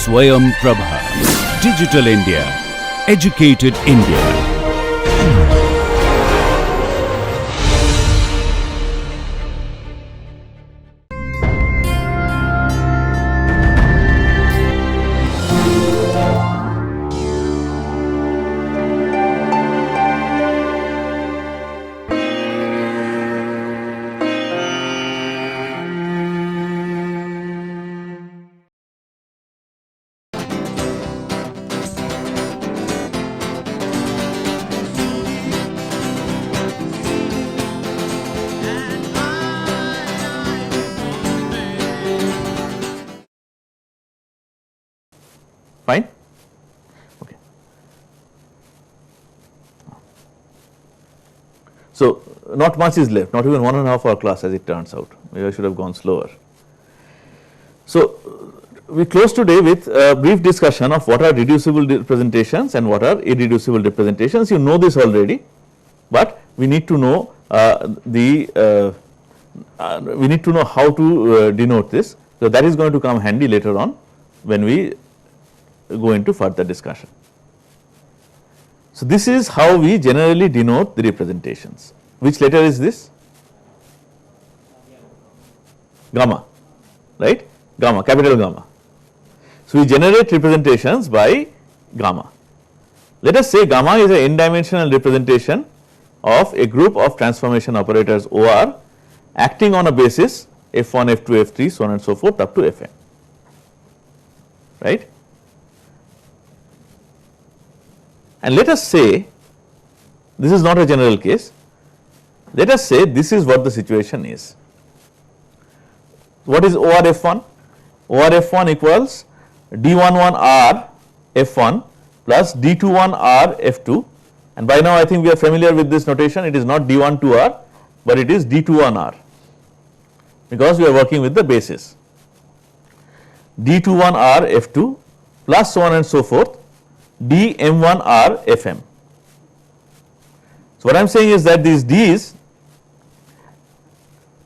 Swayam Prabha. Digital India. Educated India. Fine? Okay. So, not much is left, not even 1.5 hour class as it turns out. Maybe I should have gone slower. So, we close today with a brief discussion of what are reducible representations and what are irreducible representations. You know this already, but we need to know how to denote this. So, that is going to come handy later on when we go into further discussion. So, this is how we generally denote the representations. Which letter is this? Gamma, right? Gamma, capital gamma. So, we generate representations by gamma. Let us say gamma is an n-dimensional representation of a group of transformation operators OR acting on a basis F1, F2, F3, so on and so forth up to Fn, right? And let us say, this is not a general case, let us say this is what the situation is. What is OR F1? OR F1 equals D11R F1 plus D21R F2, and by now I think we are familiar with this notation. It is not D12R, but it is D21R because we are working with the basis. D21R F2 plus so on and so forth dm1r fm. So, what I am saying is that these d's,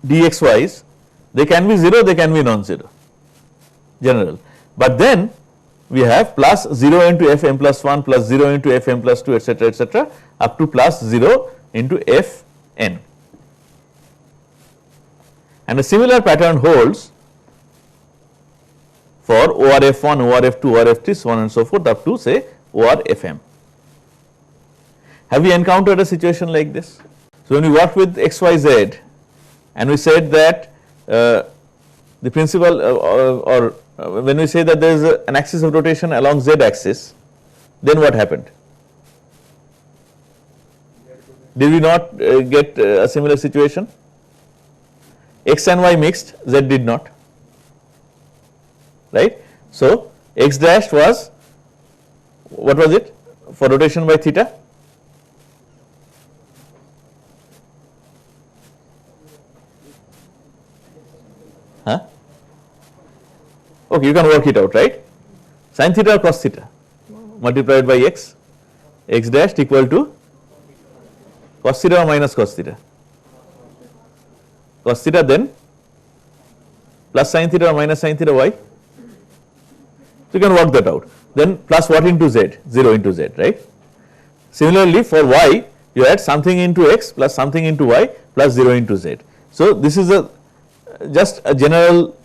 dxy's, they can be 0, they can be non-zero, general, but then we have plus 0 into fm plus 1 plus 0 into fm plus 2 etc. up to plus 0 into fn, and a similar pattern holds for ORF1, ORF2, ORF3, so on and so forth up to say ORFM. Have we encountered a situation like this? So, when we work with XYZ and we said that the principal when we say that there is an axis of rotation along Z axis, then what happened? Did we not get a similar situation? X and Y mixed, Z did not, right. So, X dash was, what was it for rotation by theta? Huh? Okay, you can work it out, right? Sin theta or cos theta multiplied by x, x dash equal to cos theta or minus cos theta? Cos theta, then plus sin theta or minus sin theta y. So, you can work that out. Then plus what into z? 0 into z, right? Similarly, for y you add something into x plus something into y plus 0 into z. So, this is just a general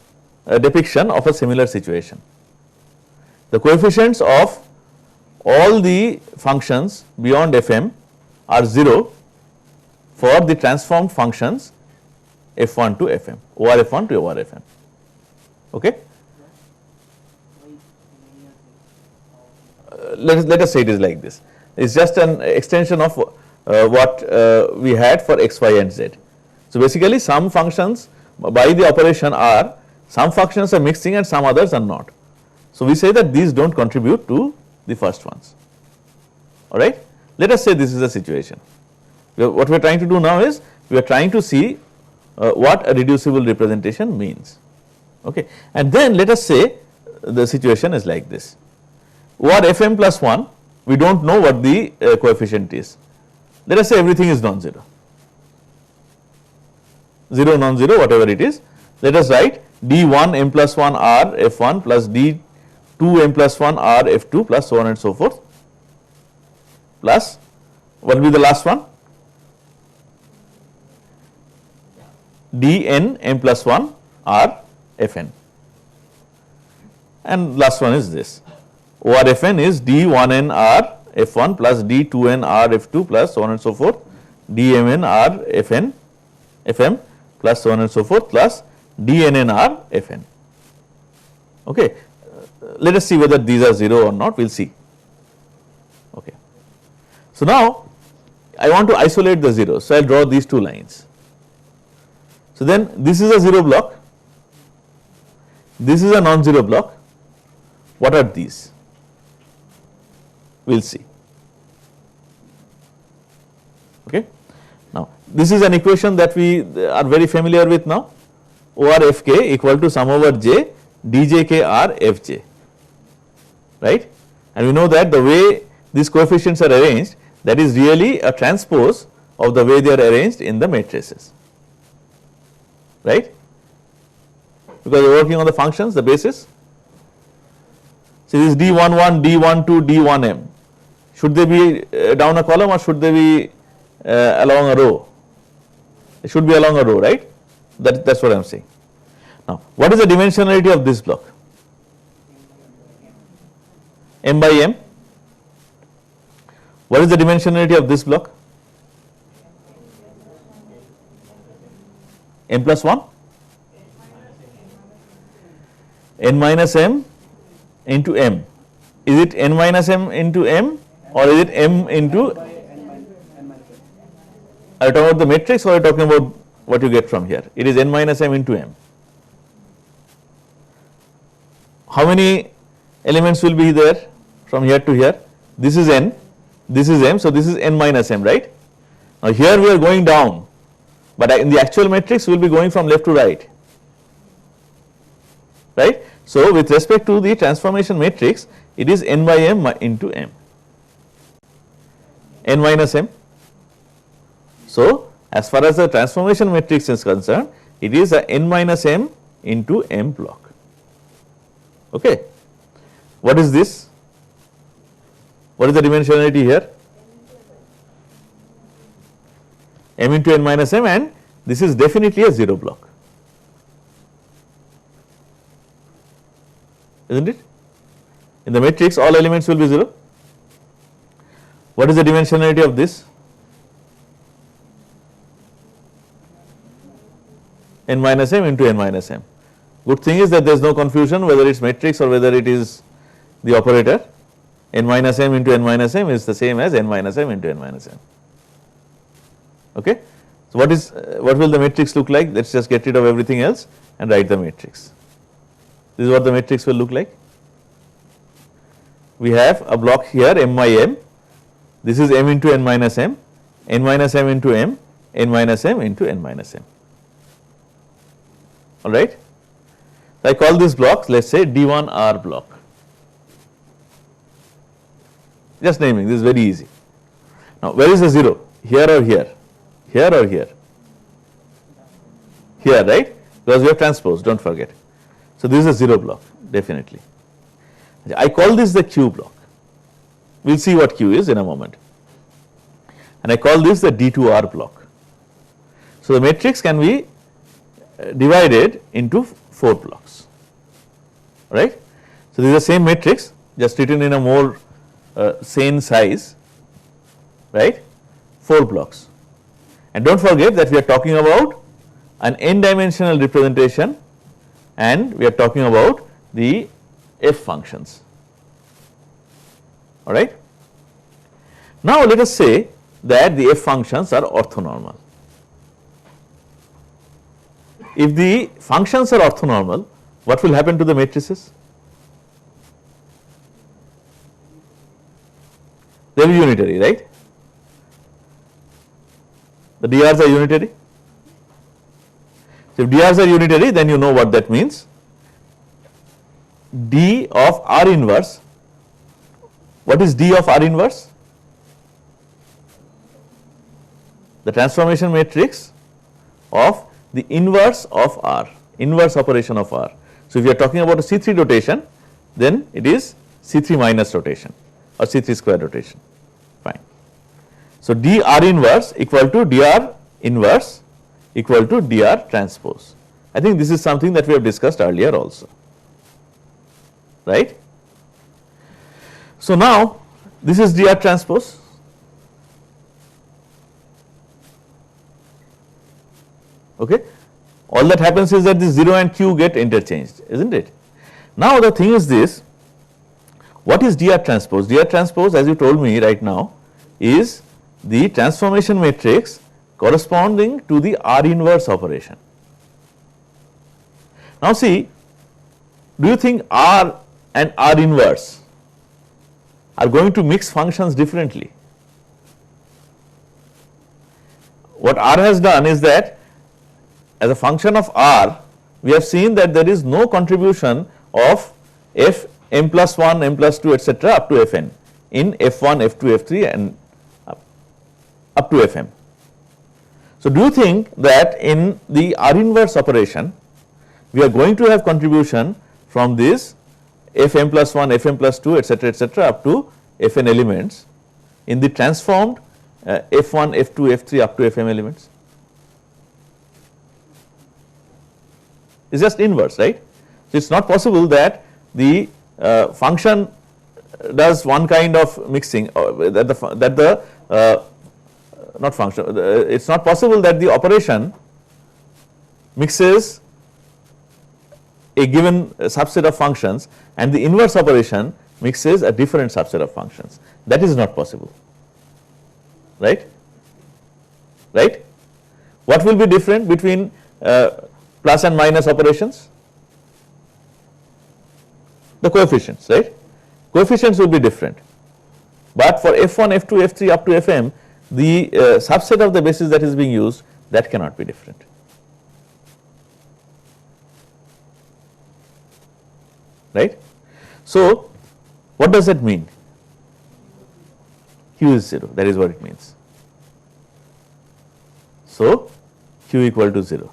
depiction of a similar situation. The coefficients of all the functions beyond fm are 0 for the transformed functions f1 to fm, ORF1 to ORFM. Okay? Let us say it is like this. It is just an extension of what we had for x, y and z. So, basically some functions by the operation are, some functions are mixing and some others are not. So, we say that these do not contribute to the first ones, alright. Let us say this is a situation. What we are trying to do now is, we are trying to see what a reducible representation means, okay. And then let us say the situation is like this. OR fm plus 1, we do not know what the coefficient is. Let us say everything is non-zero, 0 non-zero whatever it is. Let us write d1 m plus 1 r f1 plus d2 2m plus 1 r f2 plus so on and so forth, plus what will be the last one? dn m plus 1 r fn, and last one is this. OR fn is d1n r f1 plus d2n r f2 plus so on and so forth, dmn r fn fm plus so on and so forth plus dnn r fn. Okay. Let us see whether these are 0 or not, we will see. Okay. So now I want to isolate the zeros, so I will draw these two lines. So then this is a 0 block, this is a non-zero block. What are these? We will see. Okay. Now this is an equation that we are very familiar with now. OR fk equal to sum over j djk r fj, right, and we know that the way these coefficients are arranged, that is really a transpose of the way they are arranged in the matrices, right, because we are working on the functions, the basis. So this d11, d12, d1m, should they be down a column or should they be along a row? It should be along a row, right, that is what I am saying. Now what is the dimensionality of this block? M by m. What is the dimensionality of this block? M plus 1, n minus m into m. Is it n minus m into m or is it m into? Are you talking about the matrix or are you talking about what you get from here? It is n minus m into m. How many elements will be there from here to here? This is n, this is m, so this is n minus m, right. Now here we are going down, but in the actual matrix we will be going from left to right, right. So with respect to the transformation matrix, it is n by m into m, n minus m. So as far as the transformation matrix is concerned, it is a n minus m into m block. Okay. What is this? What is the dimensionality here? M into n minus m, and this is definitely a 0 block, isn't it? In the matrix all elements will be 0. What is the dimensionality of this? N minus m into n minus m. Good thing is that there is no confusion whether it is matrix or whether it is the operator. N minus m into n minus m is the same as n minus m into n minus m. Okay. So what will the matrix look like? Let us just get rid of everything else and write the matrix. This is what the matrix will look like. We have a block here m by m, this is m into n minus m into m, n minus m into n minus m, alright. So I call this block, let us say d1r block, just naming, this is very easy. Now where is the 0? Here or here? Here or here? Here, right, because we have transposed, do not forget. So this is a 0 block, definitely. I call this the Q block, we will see what Q is in a moment, and I call this the D2R block. So the matrix can be divided into 4 blocks, right. So this is the same matrix, just written in a more sane size, right, 4 blocks. And do not forget that we are talking about an n dimensional representation and we are talking about the f functions, alright. Now let us say that the f functions are orthonormal. If the functions are orthonormal, what will happen to the matrices? They will be unitary, right? The DRs are unitary. So if DRs are unitary, then you know what that means. D of R inverse. What is D of R inverse? The transformation matrix of the inverse of R, inverse operation of R. So if you are talking about a C3 notation, then it is C3 minus rotation or C3 square rotation, fine. So, dr inverse equal to dr inverse equal to dr transpose. I think this is something that we have discussed earlier also, right. So, now this is dr transpose. Okay. All that happens is that the 0 and q get interchanged, isn't it. Now, the thing is this, what is dr transpose? Dr transpose, as you told me right now, is the transformation matrix corresponding to the R inverse operation. Now, see, do you think R and R inverse are going to mix functions differently? What R has done is that as a function of R, we have seen that there is no contribution of f m plus 1, m plus 2 etc. up to Fn in F1, F2, F3 and up to Fm. So, do you think that in the R inverse operation, we are going to have contribution from this Fm plus 1, Fm plus 2 etc. up to Fn elements in the transformed F1, F2, F3 up to Fm elements? It is just inverse, right. So, it is not possible that the function does one kind of mixing, not function, it is not possible that the operation mixes a given subset of functions and the inverse operation mixes a different subset of functions. That is not possible, right. Right. What will be different between plus and minus operations? The coefficients, right. Coefficients will be different, but for F1, F2, F3 up to Fm, the subset of the basis that is being used, that cannot be different. Right. So, what does that mean? Q is 0, that is what it means. So, Q equal to 0.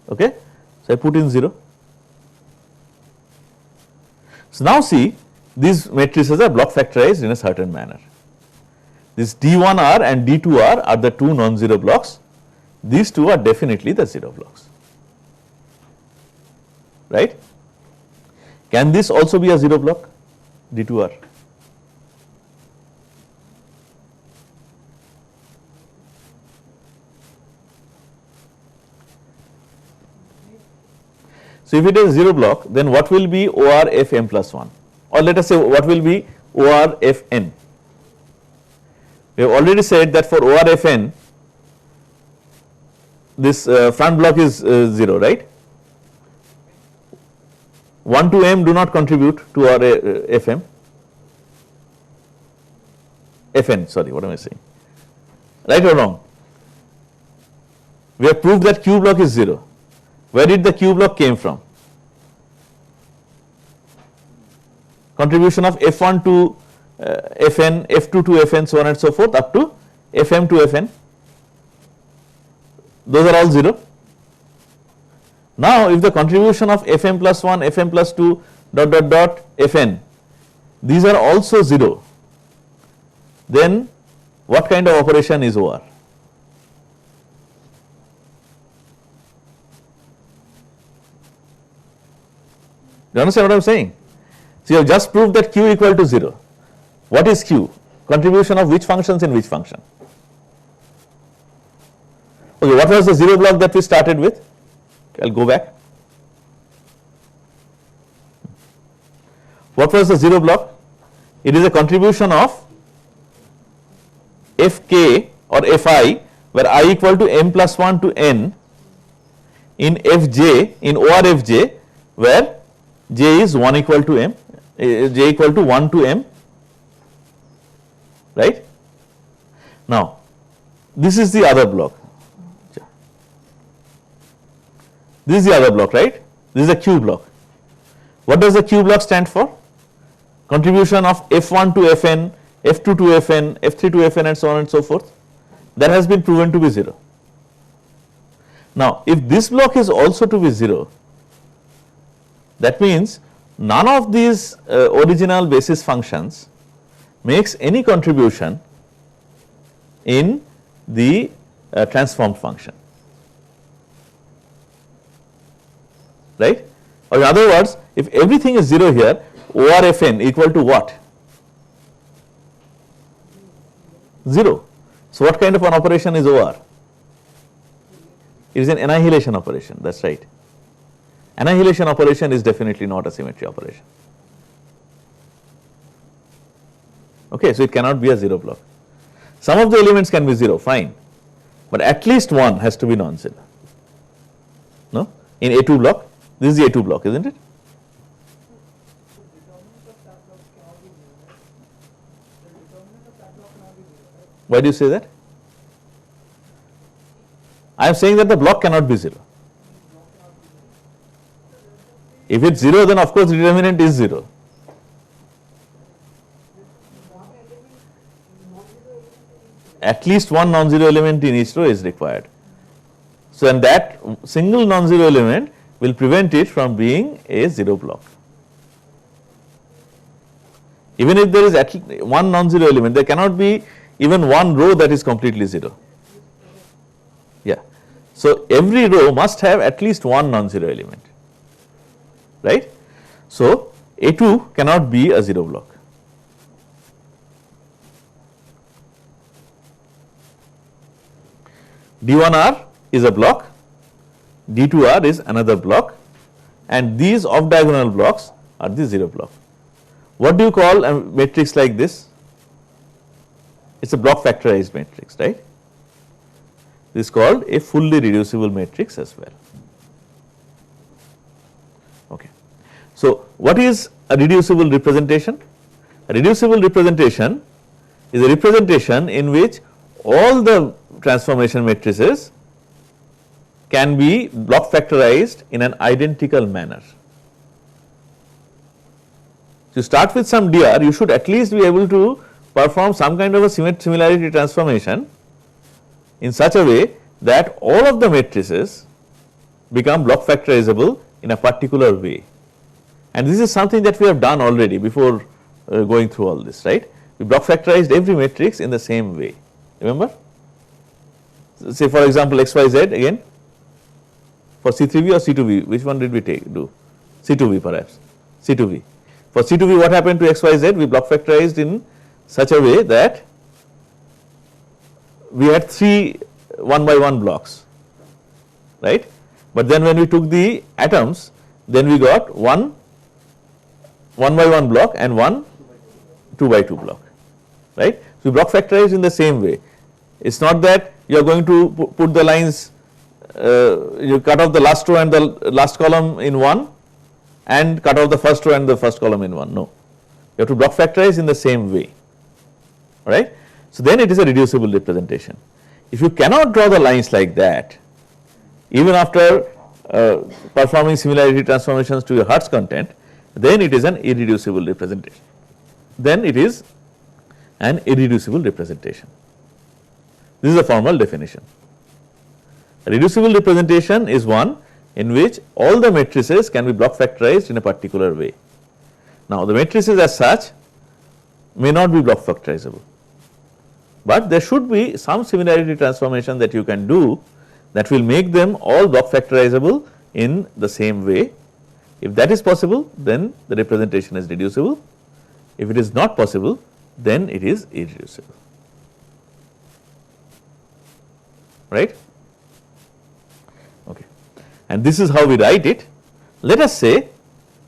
Okay. So, I put in 0. So, now see, these matrices are block factorized in a certain manner. This D1R and D2R are the two non-zero blocks. These two are definitely the 0 blocks, right. Can this also be a 0 block, D2R? So, if it is 0 block, then what will be OR Fm plus 1, or let us say what will be OR Fn? We have already said that for OR Fn, this front block is 0, right. 1 to m do not contribute to our Fm, Fn, sorry, what am I saying, right or wrong? We have proved that Q block is 0. Where did the Q block came from? Contribution of F1 to Fn, F2 to Fn, so on and so forth up to Fm to Fn. Those are all 0. Now, if the contribution of Fm plus 1, Fm plus 2 dot dot dot Fn, these are also 0, then what kind of operation is OR? Do you understand what I am saying? So, you have just proved that Q equal to 0. What is Q? Contribution of which functions in which function? Okay, what was the 0 block that we started with? I will go back. What was the 0 block? It is a contribution of Fk or Fi, where I equal to m plus 1 to n in Fj, in OR Fj, where j is 1 equal to m, j equal to 1 to m, right. Now, this is the other block. This is the other block, right. This is the Q block. What does the Q block stand for? Contribution of F1 to Fn, F2 to Fn, F3 to Fn and so on and so forth. That has been proven to be 0. Now, if this block is also to be 0, That means none of these original basis functions makes any contribution in the transformed function, right. Or in other words, if everything is 0 here, ORFN equal to what? 0. So, what kind of an operation is OR? It is an annihilation operation, that is right. Annihilation operation is definitely not a symmetry operation. Okay, so it cannot be a 0 block. Some of the elements can be 0, fine, but at least one has to be non-zero. No? In A2 block, this is the A2 block, isn't it? Why do you say that? I am saying that the block cannot be 0. If it is 0, then of course the determinant is 0. At least one non-zero element in each row is required. So, and that single non-zero element will prevent it from being a 0 block. Even if there is at least one non-zero element, there cannot be even one row that is completely 0. Yeah. So, every row must have at least one non-zero element, right. So, A2 cannot be a 0 block. D1R is a block, D2R is another block, and these off diagonal blocks are the 0 block. What do you call a matrix like this? It is a block factorized matrix, right. This is called a fully reducible matrix as well. Okay. So, what is a reducible representation? A reducible representation is a representation in which all the transformation matrices can be block factorized in an identical manner. To start with some dr, you should at least be able to perform some kind of a similarity transformation in such a way that all of the matrices become block factorizable in a particular way. And this is something that we have done already before going through all this, right. We block factorized every matrix in the same way, remember. Say for example, XYZ again for C3V or C2V, which one did we do? C2V perhaps, C2V. For C2V, what happened to XYZ? We block factorized in such a way that we had 3 1 by 1 blocks, right. But then when we took the atoms, then we got 1 1 by 1 block and 1 2 by 2 block, right. So, we block factorized in the same way. It is not that you are going to put the lines, you cut off the last row and the last column in one and cut off the first row and the first column in one, no. You have to block factorize in the same way, right. So, then it is a reducible representation. If you cannot draw the lines like that, even after performing similarity transformations to your Hertz content, then it is an irreducible representation. Then it is an irreducible representation. This is a formal definition. A reducible representation is one in which all the matrices can be block factorized in a particular way. Now, the matrices as such may not be block factorizable, but there should be some similarity transformation that you can do that will make them all block factorizable in the same way. If that is possible, then the representation is reducible. If it is not possible, then it is irreducible, right. Okay. And this is how we write it. Let us say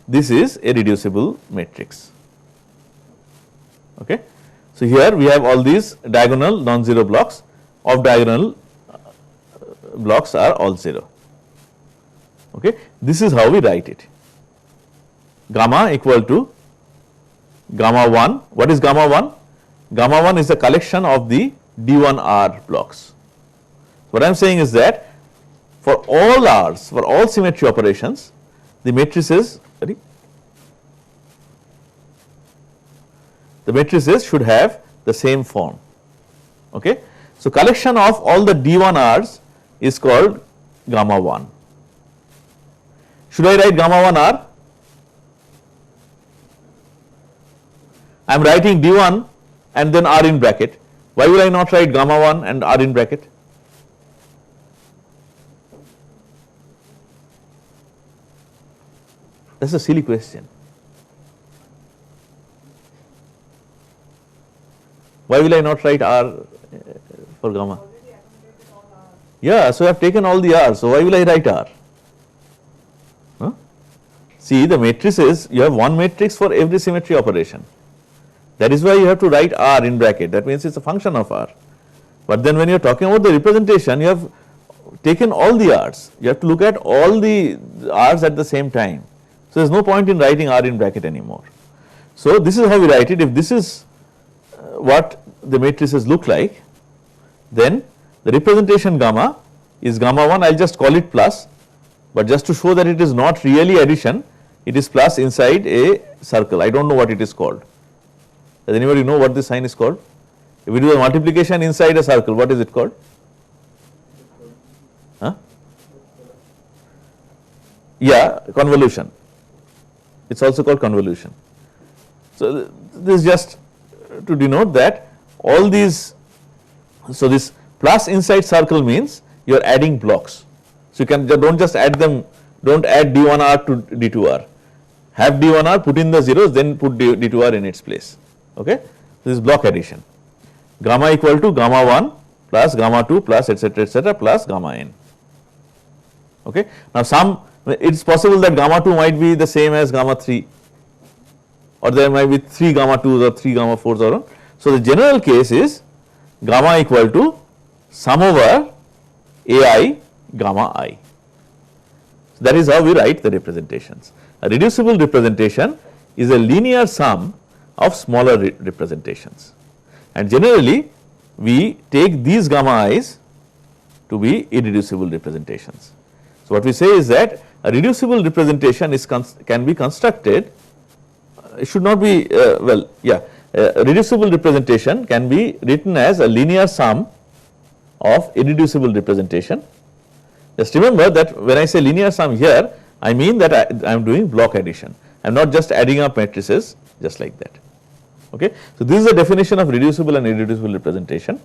this is a reducible matrix. Okay. So, here we have all these diagonal non-zero blocks, off diagonal blocks are all 0. Okay. This is how we write it. Gamma equal to gamma 1. What is gamma 1? Gamma 1 is the collection of the D1R blocks. What I am saying is that for all R's, for all symmetry operations, the matrices should have the same form. Okay. So, collection of all the D1Rs is called gamma 1. Should I write gamma 1R? I am writing D1 and then R in bracket. Why will I not write gamma 1 and R in bracket? That is a silly question. Why will I not write R for gamma? Yeah, so I have taken all the R, so why will I write R? Huh? See, the matrices, you have one matrix for every symmetry operation. That is why you have to write R in bracket, that means it is a function of R. But then when you are talking about the representation, you have taken all the R's, you have to look at all the R's at the same time. So there is no point in writing R in bracket anymore. So this is how we write it. If this is what the matrices look like, then the representation gamma is gamma 1, I will just call it plus, but just to show that it is not really addition, it is plus inside a circle. I do not know what it is called. Does anybody know what this sign is called? If we do a multiplication inside a circle, what is it called? Huh? Yeah, convolution. It is also called convolution. So this is just to denote that all these, so this plus inside circle means you are adding blocks. So you can do not just add them, do not add D1R to D2R. Have D1R, put in the zeros, then put D2R in its place. Okay? This is block addition. Gamma equal to gamma 1 plus gamma 2 plus etc. plus gamma n. Okay? Now it is possible that gamma 2 might be the same as gamma 3, or there might be 3 gamma 2s or 3 gamma 4s or so. So the general case is gamma equal to sum over ai gamma I. So that is how we write the representations. A reducible representation is a linear sum of smaller representations, and generally we take these gamma i's to be irreducible representations. So what we say is that a reducible representation is can be constructed, it should not be a reducible representation can be written as a linear sum of irreducible representation. Just remember that when I say linear sum here, I mean that I am doing block addition. I am not just adding up matrices just like that. Okay. So this is the definition of reducible and irreducible representation.